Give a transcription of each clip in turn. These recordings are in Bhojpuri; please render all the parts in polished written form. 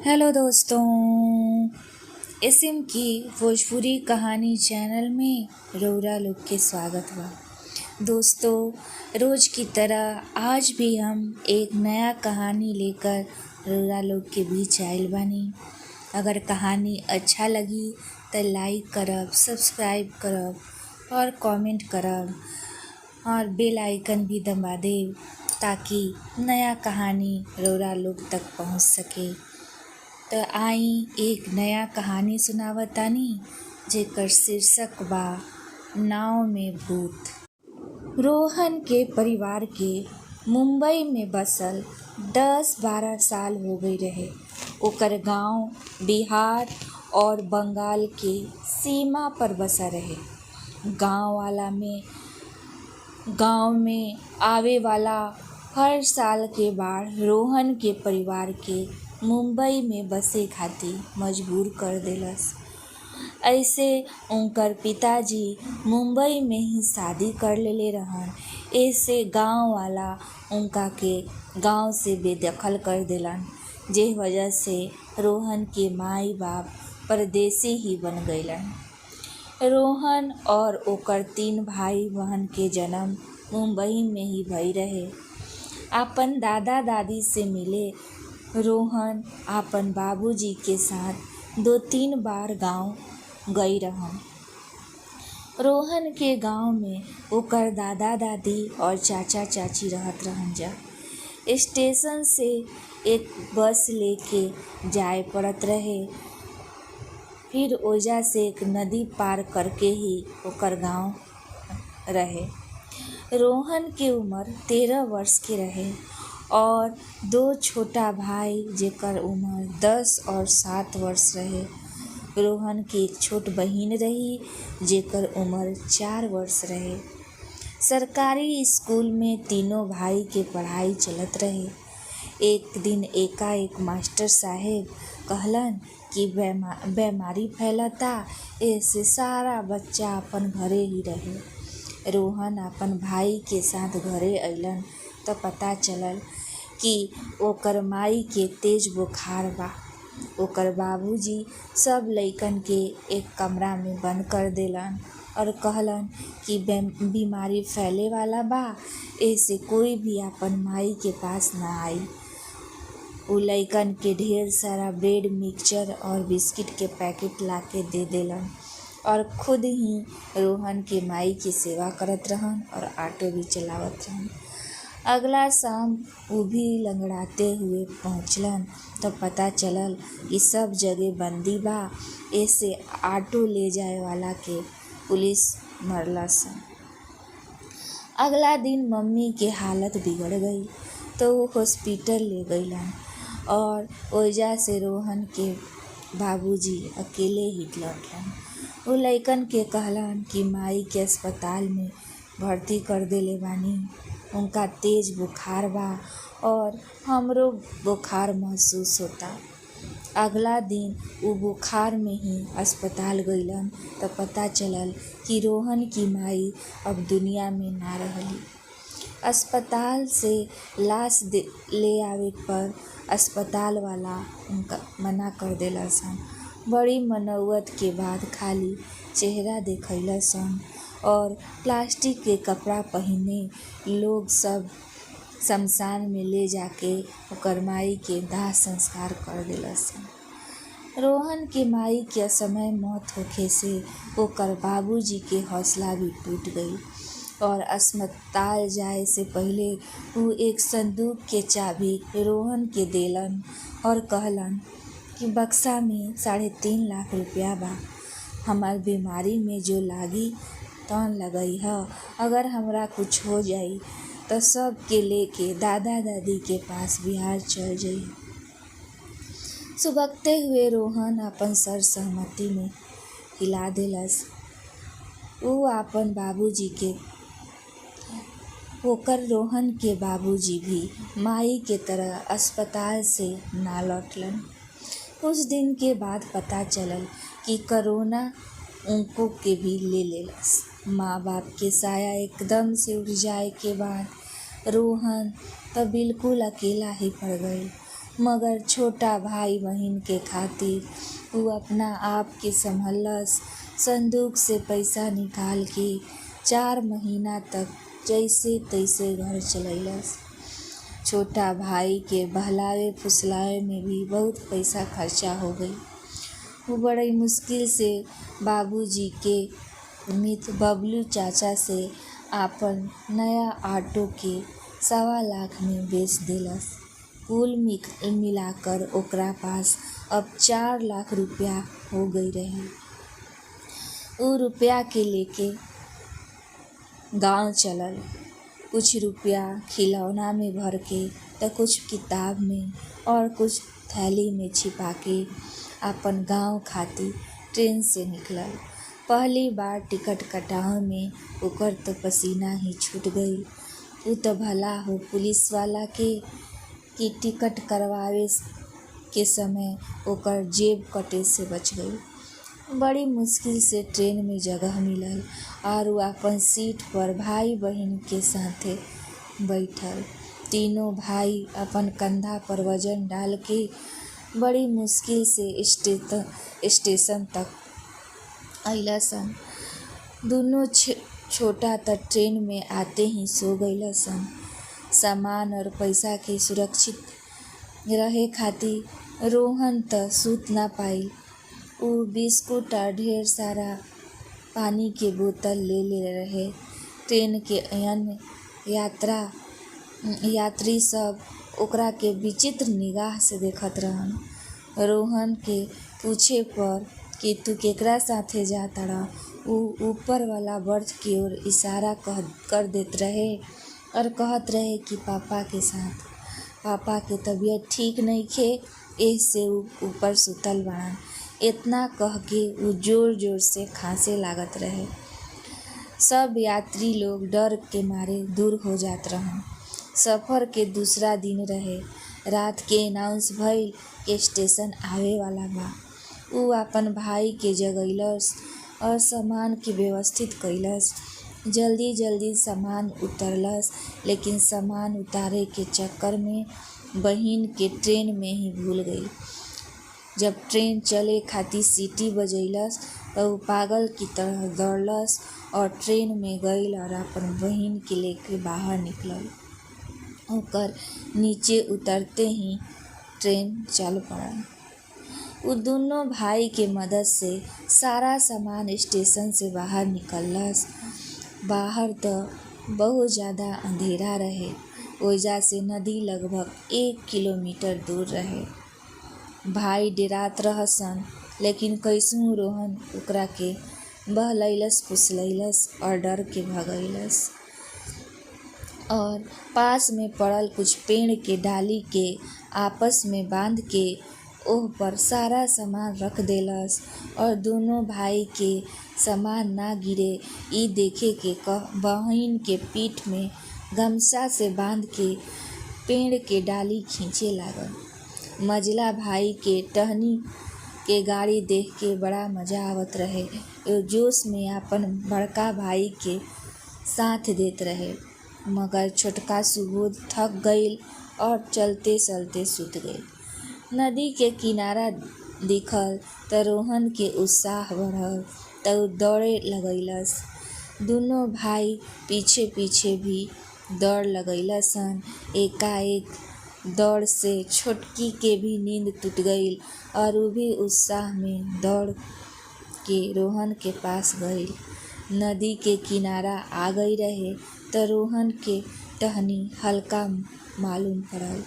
हेलो दोस्तों, एसएम की भोजपुरी कहानी चैनल में रउरा लोग के स्वागत बा। दोस्तों, रोज की तरह आज भी हम एक नया कहानी लेकर रउरा लोग के बीच आइल बानी। अगर कहानी अच्छा लगी तो लाइक करब, सब्सक्राइब करब और कमेंट करब और बेल आइकन भी दबा देव ताकि नया कहानी रउरा लोग तक पहुंच सके। तो आई एक नया कहानी सुनावतानी जेकर शीर्षक बा नाव में भूत। रोहन के परिवार के मुंबई में बसल 10-12 साल हो गई रहे। ओकर गांव बिहार और बंगाल के सीमा पर बसा रहे। गांव में आवे वाला हर साल के बाढ़ रोहन के परिवार के मुंबई में बसे खातिर मजबूर कर देलस। ऐसे उनकर पिताजी मुंबई में ही शादी कर लेले रहन। ऐसे गांव वाला उनका के गांव से बेदखल कर देलन, जे वजह से रोहन के माई बाप परदेसी ही बन गईलन। रोहन और ओकर 3 भाई बहन के जन्म मुंबई में ही भई रहे। आपन दादा दादी से मिले रोहन आपन बाबूजी के साथ 2-3 बार गांव गई रहन। रोहन के गांव में ओकर दादा दादी और चाचा चाची रहत रहन जा। स्टेशन से एक बस लेके जाए पड़त रहे, फिर ओजा से एक नदी पार करके ही ओकर गांव रहे। रोहन के उम्र 13 वर्ष के रहे और 2 छोटा भाई जेकर उम्र 10 और 7 वर्ष रहे। रोहन की एक छोट बहिन रही जेकर उम्र 4 वर्ष रहे। सरकारी स्कूल में तीनों भाई के पढ़ाई चलत रहे। एक दिन एकाएक मास्टर साहेब कहलन कि बीमारी फैलता, ऐसे सारा बच्चा अपन घरे ही रहे। रोहन अपन भाई के साथ घरे अइलन तो पता चलल कि ओकर माई के तेज बुखार बा। ओकर बाबूजी सब लइकन के एक कमरा में बंद कर देलन और कहलन कि बीमारी फैले वाला बा, ऐसे कोई भी अपन माई के पास ना आई। उ लइकन के ढेर सारा ब्रेड, मिक्सचर और बिस्किट के पैकेट लाके दे देलन और खुद ही रोहन के माई की सेवा करत रहन और ऑटो भी चलावत रहन। अगला शाम उ भी लंगड़ाते हुए पहुँचलन तो पता चलल कि सब जगह बंदी बा, ऐसे ऑटो ले जाए वाला के पुलिस मरलसन। अगला दिन मम्मी के हालत बिगड़ गई तो वो हॉस्पिटल ले गईलन और ओजा से रोहन के बाबूजी अकेले ही लौटलन। वो लइकन के कहलन कि माई के अस्पताल में भर्ती कर देले बानी, उनका तेज बुखार बा और हमरो बुखार महसूस होता। अगला दिन वो बुखार में ही अस्पताल गईलन तो पता चलल कि रोहन की माई अब दुनिया में ना रहली। अस्पताल से लाश ले आवे पर अस्पताल वाला उनका मना कर देलसन। बड़ी मनौवत के बाद खाली चेहरा देखैलसन और प्लास्टिक के कपड़ा पहिने लोग सब शमशान में ले जाके ओकर माई के दाह संस्कार कर देलसन। रोहन के माई के असमय मौत होखे से ओकर बाबूजी के हौसला भी टूट गई और अस्पताल जाए से पहिले वो एक संदूक के चाबी रोहन के देलन और कहलन कि बक्सा में 3.5 लाख रुपया बा, हमार बीमारी में जो लागी तौन लगई ह। अगर हमरा कुछ हो जाई तो सब के लेके दादा दादी के पास बिहार चल जाई। सुबकते हुए रोहन अपन सर सहमति में हिला देलस। उ आपन बाबूजी के ओकर रोहन के बाबूजी भी माई के तरह अस्पताल से ना लौटलन। कुछ दिन के बाद पता चलल कि कोरोना उनको के भी ले लेलस। माँ बाप के साया एकदम से उठ जाए के बाद रोहन तो बिल्कुल अकेला ही पड़ गई। मगर छोटा भाई बहिन के खातिर ऊ अपना आप के संभलस। संदूक से पैसा निकाल के 4 महीना तक जैसे तैसे घर चलैलस। छोटा भाई के बहलावे फुसलावे में भी बहुत पैसा खर्चा हो गई। वो बड़ी मुश्किल से बाबूजी के मित्र बबलू चाचा से आपन नया ऑटो के 1.25 लाख में बेच देलस। कुल मिलाकर ओकरा पास अब 4 लाख रुपया हो गई रहे। ऊ रुपया के लेके गांव चलल। कुछ रुपया खिलौना में भर के त कुछ किताब में और कुछ थैली में छिपा के आपन गांव खातिर ट्रेन से निकलल। पहली बार टिकट कटावे में ओकर त पसीना ही छूट गई। ऊ त भला हो पुलिस वाला के कि टिकट करवावे के समय ओकर जेब कटे से बच गई। बड़ी मुश्किल से ट्रेन में जगह मिलल और ऊ आपन सीट पर भाई बहिन के साथे बैठल। तीनों भाई अपन कंधा पर वजन डाल के बड़ी मुश्किल से स्टेशन तक अइलसन। दुनो छोटा त ट्रेन में आते ही सो गइलसन। सामान और पैसा के सुरक्षित रहे खातिर रोहन त सुत ना पाइल। ऊ बिस्कुट और ढेर सारा पानी के बोतल ले रहे। ट्रेन के अन्य यात्री सब ओकरा के विचित्र निगाह से देखत रहन। रोहन के पूछे पर कि तू केकरा साथे जाताड़ा, ऊ ऊपर वाला बर्थ की ओर इशारा कर देत रहे और कहत रहे कि पापा के साथ। पापा के तबीयत ठीक नइखे एहसे ऊ ऊपर सुतल बाड़न। एतना कह के ऊ जोर जोर से खांसे लागत रहे। सब यात्री लोग डर के मारे दूर हो जात रहन। सफर के दूसरा दिन रहे। रात के अनाउंस भइल कि स्टेशन आवे वाला बा। ऊ आपन भाई के जगइलस और सामान के व्यवस्थित कइलस। जल्दी जल्दी सामान उतरलस, लेकिन सामान उतारे के चक्कर में बहिन के ट्रेन में ही भूल गई। जब ट्रेन चले खातिर सीटी बजैलस त ऊ पागल की तरह दौड़लस और ट्रेन में गइल और आपन बहिन के लेके बाहर निकलल। ओकर नीचे उतरते ही ट्रेन चल पड़ल। ऊ दुनो भाई के मदद से सारा सामान स्टेशन से बाहर निकललस। बाहर त बहुत ज्यादा अंधेरा रहे। ओइजा से नदी लगभग 1 किलोमीटर दूर रहे। भाई डेरात रहसन, लेकिन कैसहू रोहन ओकरा के बहलैलस फुसलैलस और डर के भगैलस और पास में पड़ल कुछ पेड़ के डाली के आपस में बांध के ओह पर सारा सामान रख देलस और दोनों भाई के सामान ना गिरे ई देखे के बहिन के पीठ में गमछा से बांध के पेड़ के डाली खींचे लागल। मझला भाई के टहनी के गाड़ी देख के बड़ा मजा आवत रहे। वो जोश में आपन बड़का भाई के साथ देत रहे, मगर छोटका सुबोध थक गईल और चलते चलते सुत गईल। नदी के किनारा दिखल त रोहन के उत्साह बढ़ल त ऊ दौड़े लगैलस। दुनो भाई पीछे पीछे भी दौड़ लगैलसन। एकाएक दौड़ से छोटकी के भी नींद टूट गईल और ऊ भी उत्साह में दौड़ के रोहन के पास गईल। नदी के किनारा आ गई रहे त रोहन के टहनी हल्का मालूम पड़ल।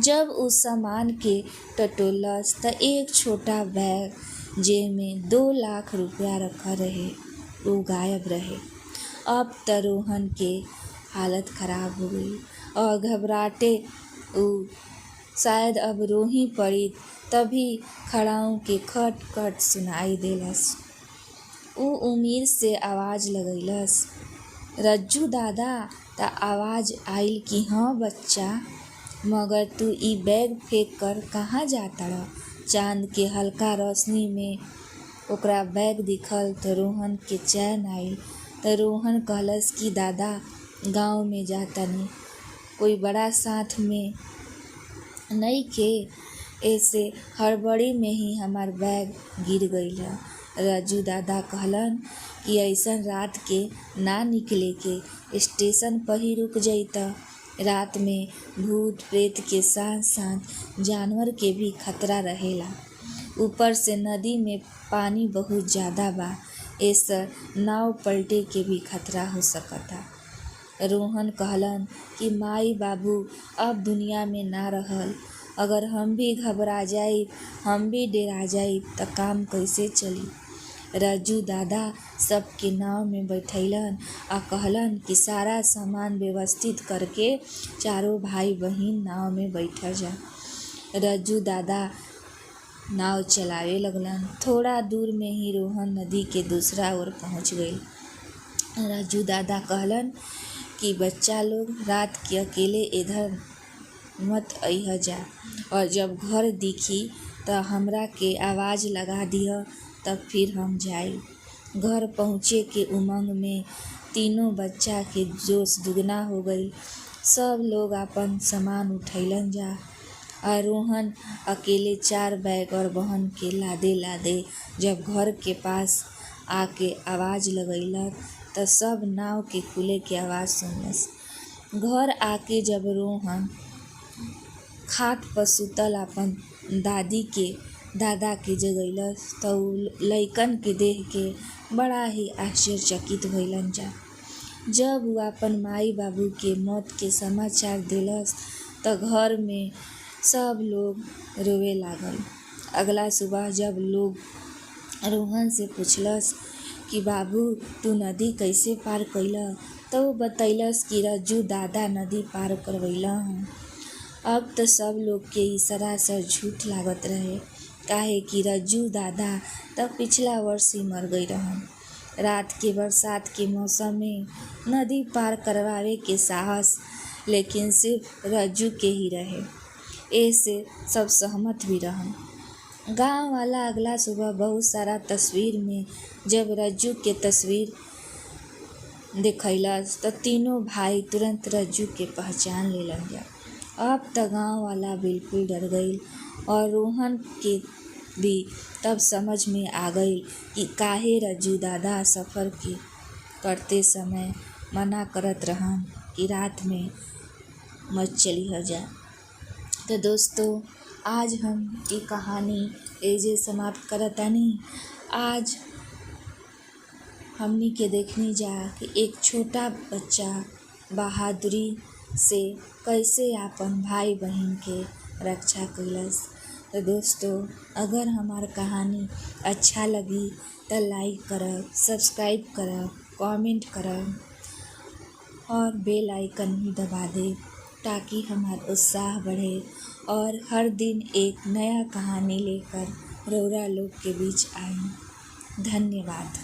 जब ऊ सामान के टटोलस त एक छोटा बैग जेमे 2 लाख रुपया रखल रहे ऊ गायब रहे। अब त रोहन के हालत खराब हो गई और घबराहटे ऊ शायद अब रो ही पड़ी। तभी खड़ाऊ के खट खट सुनाई देलस। ऊ उम्मीद से आवाज लगैलस, रज्जू दादा। त आवाज आइल कि हाँ बच्चा, मगर तू ई बैग फेंक कर कहाँ जाताड़ा। चांद के हल्का रोशनी में ओकरा बैग दिखल त रोहन के चैन आइल। त रोहन कहलस कि दादा गाँव में जातानी, कोई बड़ा साथ में नइखे। ऐसे हड़बड़ी में ही हमार बैग गिर गईल ह। रज्जू दादा कहलन कि अइसन रात के ना निकले के, स्टेशन पर ही रुक जइता। रात में भूत प्रेत के साथ साथ जानवर के भी खतरा रहेला। ऊपर से नदी में पानी बहुत ज्यादा बा, एसे नाव पलटे के भी खतरा हो सकता। रोहन कहलन कि माई बाबू अब दुनिया में ना रहल। अगर हम भी घबरा जाइब, हम भी डेरा जाइब त काम कइसे चली। रज्जू दादा सबके नाव में बैठैलन आ कहलन कि सारा सामान व्यवस्थित करके चारों भाई बहिन नाव में बैठ जा। रज्जू दादा नाव चलावे लगलन। थोड़ा दूर में ही रोहन नदी के दूसरा ओर पहुंच गईल। रज्जू दादा कहलन कि बच्चा लोग रात के अकेले इधर मत अइह जा, और जब घर दिखी त हमरा के आवाज लगा दिह, तब फिर हम जाइब। घर पहुँचे के उमंग में तीनों बच्चा के जोश दुगना हो गईल। सब लोग आपन सामान उठैलन जा, और रोहन अकेले 4 बैग और बहन के लादे लादे जब घर के पास आके आवाज लगैलक त सब नाव के खुले के आवाज सुनलस। घर आके जब रोहन खाट पर सुतल आपन दादा के जगैलस त उ लइकन के देख के बड़ा ही आश्चर्यचकित भइलन जा। जब उ आपन माई बाबू के मौत के समाचार देलस त घर में सब लोग रोवे लागल। अगला सुबह जब लोग रोहन से पूछलस कि बाबू तू नदी कैसे पार कइला, त उ बतैलस कि रज्जू दादा नदी पार करवइलन। अब त सब लोग के ई सरासर झूठ लागत रहे, काहे कि रज्जू दादा त पिछला वर्ष ही मर गई रहन। रात के बरसात के मौसम में नदी पार करवावे के साहस लेकिन सिर्फ रज्जू के ही रहे। एसे सब सहमत भी रहन। गांव वाला अगला सुबह बहुत सारा तस्वीर में जब रज्जू के तस्वीर देखैलस त तीनों भाई तुरंत रज्जू के पहचान लेलन जा। अब त गांव वाला बिल्कुल डर गईल, और रोहन के भी तब समझ में आ गईल कि काहे रज्जू दादा सफर के करते समय मना करत रहन कि रात में मत चलिह जा। तो दोस्तों, आज हम ई कहानी एजे समाप्त करतानी। आज हमनी के देखनी जा कि एक छोटा बच्चा बहादुरी से कैसे आपन भाई बहिन के रक्षा कइलस। तो दोस्तों, अगर हमार कहानी अच्छा लगी त लाइक करब, सब्सक्राइब करब, कमेंट करब और बेल आइकन भी दबा देब, ताकि हमार उत्साह बढ़े और हर दिन एक नया कहानी लेकर रउरा लोग के बीच आई। धन्यवाद।